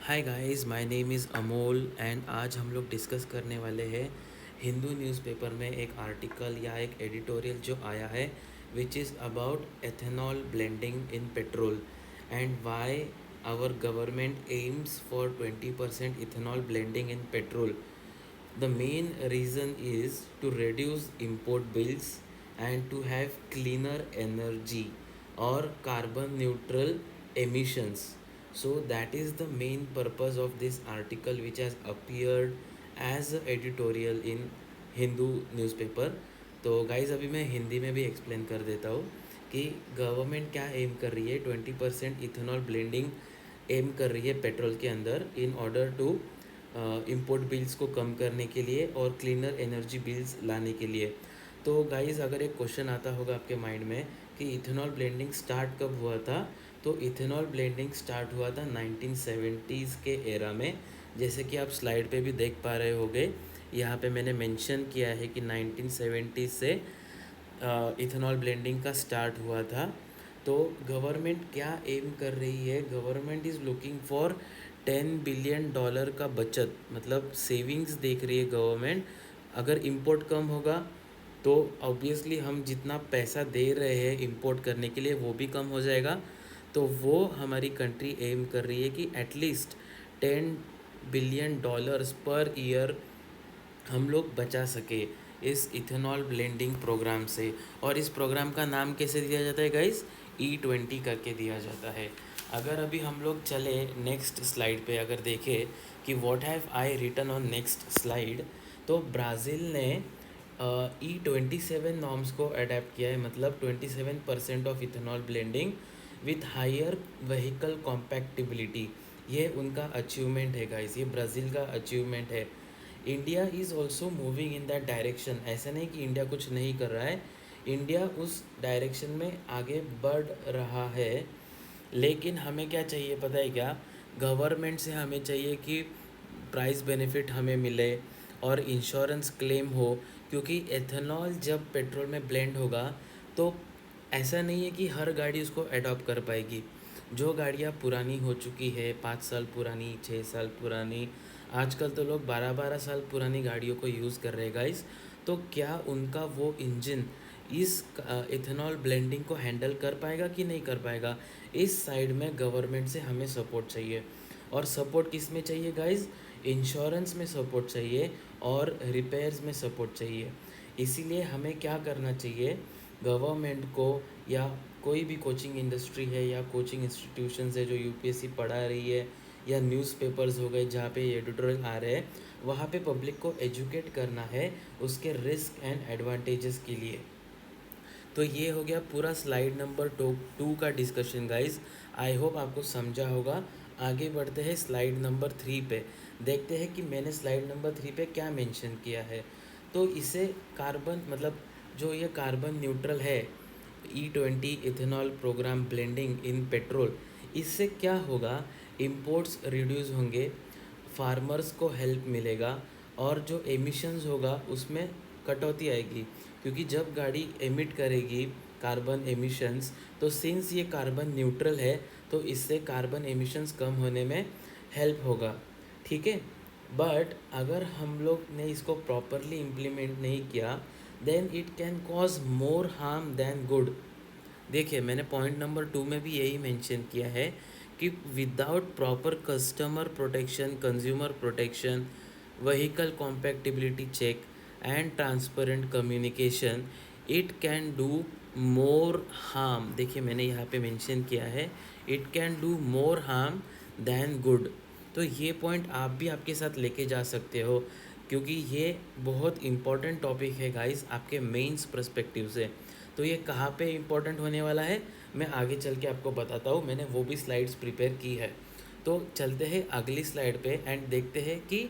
Hi guys, my name is Amol and आज हम लोग डिस्कस करने वाले हैं हिंदू न्यूज़पेपर में एक आर्टिकल या एक एडिटोरियल जो आया है which is about ethanol blending in petrol and why our government aims for 20% ethanol blending in petrol. The main reason is to reduce import bills and to have cleaner energy or carbon neutral emissions. So that is the main purpose of this article which has appeared as a editorial in Hindu newspaper. तो guys अभी मैं हिंदी में भी explain कर देता हूँ कि government क्या एम कर रही है. 20% इथेनॉल ब्लेंडिंग एम कर रही है पेट्रोल के अंदर in order to import bills को कम करने के लिए और क्लीनर एनर्जी बिल्स लाने के लिए. तो गाइज़ अगर एक क्वेश्चन आता होगा आपके माइंड में कि इथेनॉल ब्लेंडिंग स्टार्ट कब हुआ था, तो इथेनॉल ब्लेंडिंग स्टार्ट हुआ था 1970s के एरा में. जैसे कि आप स्लाइड पे भी देख पा रहे होगे, यहाँ पे मैंने मेंशन किया है कि 1970 से इथेनॉल ब्लेंडिंग का स्टार्ट हुआ था. तो गवर्नमेंट क्या एम कर रही है, government is looking for $10 billion का बचत, मतलब सेविंग्स देख रही है गवर्नमेंट. अगर इंपोर्ट कम होगा तो ऑब्वियसली हम जितना पैसा दे रहे हैं इंपोर्ट करने के लिए वो भी कम हो जाएगा. तो वो हमारी कंट्री एम कर रही है कि एटलीस्ट $10 बिलियन पर ईयर हम लोग बचा सके इस इथेनॉल ब्लेंडिंग प्रोग्राम से. और इस प्रोग्राम का नाम कैसे दिया जाता है गाइस? E20 करके दिया जाता है. अगर अभी हम लोग चले नेक्स्ट स्लाइड पे, अगर देखें कि what have I written on next slide, तो ब्राज़ील ने E27 नॉर्म्स को अडेप्ट किया है, मतलब 27% of ethanol blending with higher vehicle compatibility. ये उनका अचीवमेंट है गाइस, ये ब्राज़ील का अचीवमेंट है. India is also moving in that direction. ऐसा नहीं कि इंडिया कुछ नहीं कर रहा है, इंडिया उस डायरेक्शन में आगे बढ़ रहा है. लेकिन हमें क्या चाहिए पता है क्या? गवर्नमेंट से हमें चाहिए कि प्राइस बेनिफिट हमें मिले और इंश्योरेंस क्लेम हो, क्योंकि एथेनॉल जब पेट्रोल में ब्लेंड होगा तो ऐसा नहीं है कि हर गाड़ी उसको अडॉप्ट कर पाएगी. जो गाड़ियाँ पुरानी हो चुकी है, 5 साल पुरानी, 6 साल पुरानी, आजकल तो लोग 12-12 साल पुरानी गाड़ियों को यूज़ कर रहे हैं गाइस. तो क्या उनका वो इंजन इस इथेनॉल ब्लेंडिंग को हैंडल कर पाएगा कि नहीं कर पाएगा? इस साइड में गवर्नमेंट से हमें सपोर्ट चाहिए. और सपोर्ट किस में चाहिए गाइस? इंश्योरेंस में सपोर्ट चाहिए और रिपेयर्स में सपोर्ट चाहिए. इसीलिए हमें क्या करना चाहिए, गवर्नमेंट को या कोई भी कोचिंग इंडस्ट्री है या कोचिंग इंस्टीट्यूशंस है जो यूपीएससी पढ़ा रही है, या न्यूज़पेपर्स हो गए जहाँ पे एडिटोरियल आ रहे हैं, वहाँ पे पब्लिक को एजुकेट करना है उसके रिस्क एंड एडवांटेजेस के लिए. तो ये हो गया पूरा स्लाइड नंबर 2 का डिस्कशन गाइस. आई होप आपको समझा होगा. आगे बढ़ते हैं स्लाइड नंबर 3 पे, देखते हैं कि मैंने स्लाइड नंबर 3 पे क्या मेंशन किया है. तो इसे कार्बन, मतलब जो ये कार्बन न्यूट्रल है, E20 ethanol programme blending in petrol, इससे क्या होगा? इंपोर्ट्स रिड्यूस होंगे, फार्मर्स को हेल्प मिलेगा और जो एमिशंस होगा उसमें कटौती आएगी. क्योंकि जब गाड़ी एमिट करेगी कार्बन एमिशंस, तो सिंस ये कार्बन न्यूट्रल है तो इससे कार्बन एमिशंस कम होने में हेल्प होगा. ठीक है. बट अगर हम लोग ने इसको प्रॉपरली इम्प्लीमेंट नहीं किया, then it can cause more harm than good. देखिए मैंने पॉइंट नंबर 2 में भी यही मेंशन किया है कि without proper customer protection, consumer protection, vehicle compatibility check and transparent communication, it can do more harm. देखिए मैंने यहाँ पे मेंशन किया है, it can do more harm than good. तो ये पॉइंट आप भी आपके साथ लेके जा सकते हो, क्योंकि ये बहुत इंपॉर्टेंट टॉपिक है गाइस आपके मेंस पर्सपेक्टिव से. तो ये कहाँ पे इम्पोर्टेंट होने वाला है मैं आगे चल के आपको बताता हूँ, मैंने वो भी स्लाइड्स प्रिपेयर की है. तो चलते हैं अगली स्लाइड पे एंड देखते हैं कि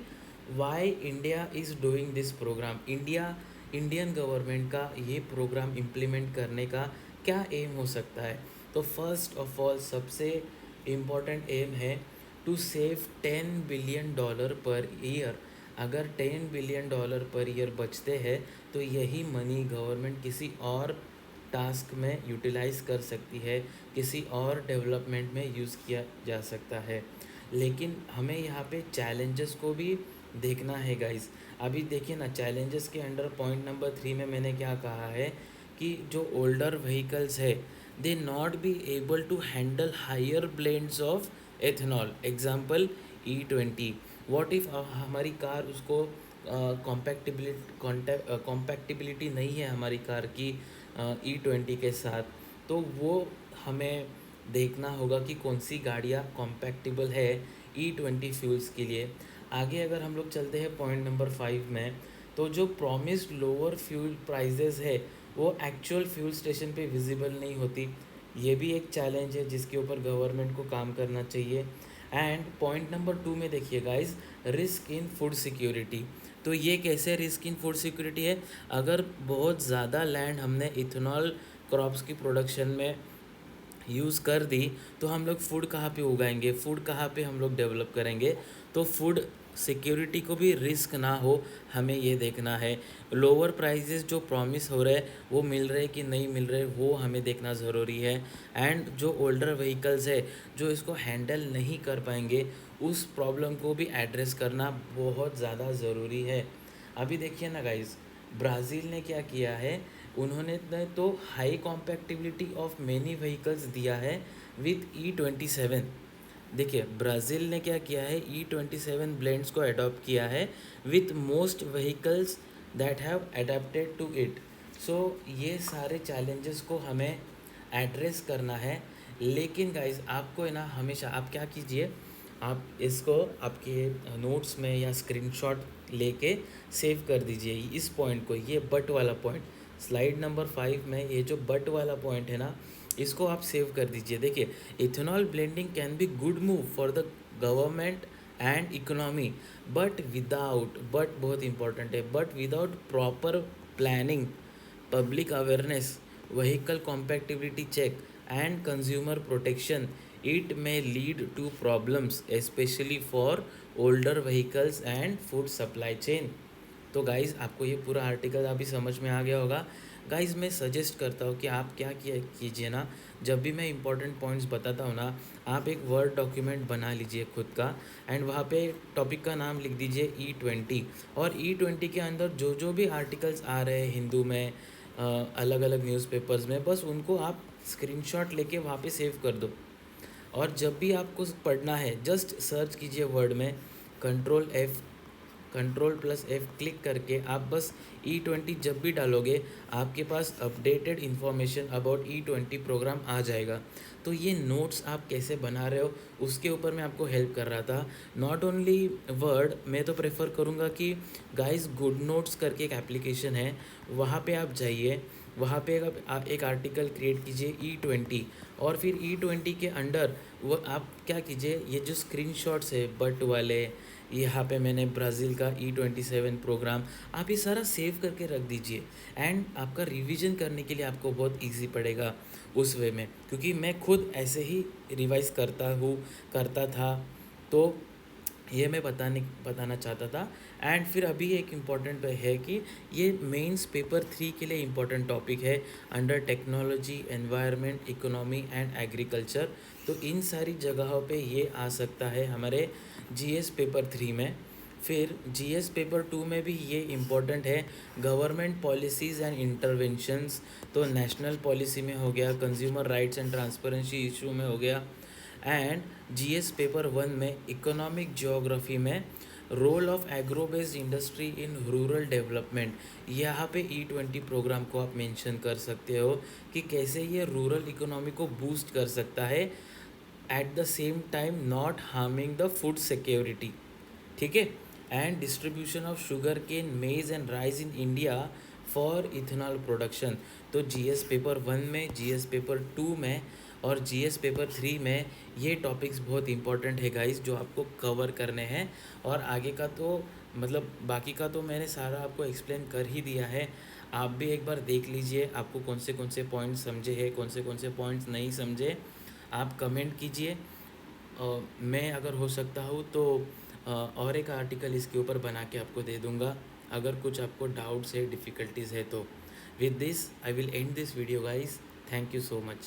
why India is doing this programme. Indian government का ये प्रोग्राम इम्प्लीमेंट करने का क्या एम हो सकता है. तो फर्स्ट ऑफ ऑल सबसे इम्पॉर्टेंट एम है to save $10 billion per year. अगर $10 बिलियन पर ईयर बचते हैं तो यही मनी गवर्नमेंट किसी और टास्क में यूटिलाइज़ कर सकती है, किसी और डेवलपमेंट में यूज़ किया जा सकता है. लेकिन हमें यहाँ पे चैलेंजेस को भी देखना है गाइस। अभी देखिए ना, चैलेंजेस के अंडर पॉइंट नंबर 3 में मैंने क्या कहा है कि जो ओल्डर व्हीकल्स है they not be able to handle higher blends of ethanol. Example E20। What if हमारी कार उसको कॉम्पैक्टिबिलिटी नहीं है हमारी कार की E20 के साथ, तो वो हमें देखना होगा कि कौन सी गाड़ियाँ कॉम्पैक्टिबल है E20 फ्यूल्स के लिए। आगे अगर हम लोग चलते हैं पॉइंट नंबर 5 में, तो जो प्रॉमिस्ड लोअर फ्यूल प्राइजेस है वो एक्चुअल फ्यूल स्टेशन पे विजिबल नहीं होती। ये भी एक चैलेंज है जिसके ऊपर गवर्नमेंट को काम करना चाहिए। एंड पॉइंट नंबर 2 में देखिए guys, risk in food security. तो ये कैसे रिस्क इन फूड सिक्योरिटी है? अगर बहुत ज़्यादा लैंड हमने इथेनॉल क्रॉप्स की प्रोडक्शन में यूज़ कर दी, तो हम लोग फूड कहाँ पे उगाएंगे, फूड कहाँ पे हम लोग डेवलप करेंगे? तो फूड सिक्योरिटी को भी रिस्क ना हो, हमें ये देखना है। लोअर प्राइजेस जो प्रॉमिस हो रहे हैं वो मिल रहे कि नहीं मिल रहे, वो हमें देखना ज़रूरी है। एंड जो ओल्डर व्हीकल्स है जो इसको हैंडल नहीं कर पाएंगे, उस प्रॉब्लम को भी एड्रेस करना बहुत ज़्यादा ज़रूरी है। अभी देखिए ना गाइस, ब्राज़ील ने क्या किया है, उन्होंने तो हाई कॉम्पैक्टिबिलिटी ऑफ मेनी व्हीकल्स दिया है विथ E27। देखिए ब्राज़ील ने क्या किया है, E27 ब्लेंड्स को अडॉप्ट किया है with most vehicles that have adapted to it. So ये सारे चैलेंजेस को हमें एड्रेस करना है। लेकिन गाइज आपको है ना, हमेशा आप क्या कीजिए, आप इसको आपके नोट्स में या स्क्रीनशॉट लेके सेव कर दीजिए इस पॉइंट को, ये बट वाला पॉइंट। स्लाइड नंबर 5 में ये जो बट वाला पॉइंट है ना, इसको आप सेव कर दीजिए। देखिए, ethanol blending can be good move for the government and economy, but बहुत इंपॉर्टेंट है, but without proper planning, public awareness, vehicle compatibility check, and consumer protection, it may lead to problems, especially for older vehicles and food supply chain। तो guys आपको ये पूरा article अभी समझ में आ गया होगा। गाइज़ मैं सजेस्ट करता हूँ कि आप क्या किया कीजिए ना, जब भी मैं इंपॉर्टेंट पॉइंट्स बताता हूँ ना, आप एक वर्ड डॉक्यूमेंट बना लीजिए खुद का, एंड वहाँ पे टॉपिक का नाम लिख दीजिए E20। और E20 के अंदर जो जो भी आर्टिकल्स आ रहे हैं हिंदू में, अलग अलग न्यूज़पेपर्स में, बस उनको आप स्क्रीनशॉट लेके वहाँ पे सेव कर दो। और जब भी आपको पढ़ना है जस्ट सर्च कीजिए वर्ड में, कंट्रोल+F क्लिक करके आप बस E20 जब भी डालोगे, आपके पास updated information about E20 program आ जाएगा। तो ये नोट्स आप कैसे बना रहे हो उसके ऊपर मैं आपको हेल्प कर रहा था। नॉट ओनली वर्ड, मैं तो प्रेफर करूँगा कि गाइस गुड नोट्स करके एक एप्लीकेशन है, वहाँ पे आप जाइए, वहाँ पे आप एक आर्टिकल क्रिएट कीजिए E20, और फिर E20 के अंडर वो आप क्या कीजिए, ये जो स्क्रीनशॉट्स है बट वाले, यहाँ पे मैंने ब्राज़ील का E27 प्रोग्राम, आप ये सारा सेव करके रख दीजिए। एंड आपका रिवीजन करने के लिए आपको बहुत इजी पड़ेगा उस वे में, क्योंकि मैं खुद ऐसे ही रिवाइज करता था। तो ये मैं बताना चाहता था। एंड फिर अभी एक इम्पॉर्टेंट है कि ये मेंस पेपर 3 के लिए इम्पॉर्टेंट टॉपिक है under technology, environment, economy and agriculture. तो इन सारी जगहों पे ये आ सकता है हमारे जीएस पेपर 3 में। फिर जीएस पेपर 2 में भी ये इम्पॉर्टेंट है, गवर्नमेंट पॉलिसीज़ एंड इंटरवेंशंस। तो नेशनल पॉलिसी में हो गया, consumer rights and transparency issue में हो गया। एंड जीएस पेपर 1 में इकोनॉमिक ज्योग्राफी में role of agro based industry in rural development, यहाँ पे E20 प्रोग्राम को आप मेंशन कर सकते हो कि कैसे ये रूरल इकोनॉमी को बूस्ट कर सकता है, at the same time not harming the food security. ठीक है। And distribution of sugar cane, maize and rice in India for ethanol production. तो जीएस पेपर 1 में, जीएस पेपर 2 में और जीएस पेपर 3 में ये टॉपिक्स बहुत इंपॉर्टेंट है गाइस, जो आपको कवर करने हैं। और आगे का तो मतलब बाकी का तो मैंने सारा आपको एक्सप्लेन कर ही दिया है। आप भी एक बार देख लीजिए आपको कौन से पॉइंट्स समझे हैं, कौन से पॉइंट्स नहीं समझे, आप कमेंट कीजिए। मैं अगर हो सकता हूँ तो और एक आर्टिकल इसके ऊपर बना के आपको दे दूँगा, अगर कुछ आपको डाउट्स है, डिफ़िकल्टीज़ है तो। With this I will and this video guys, thank you so much.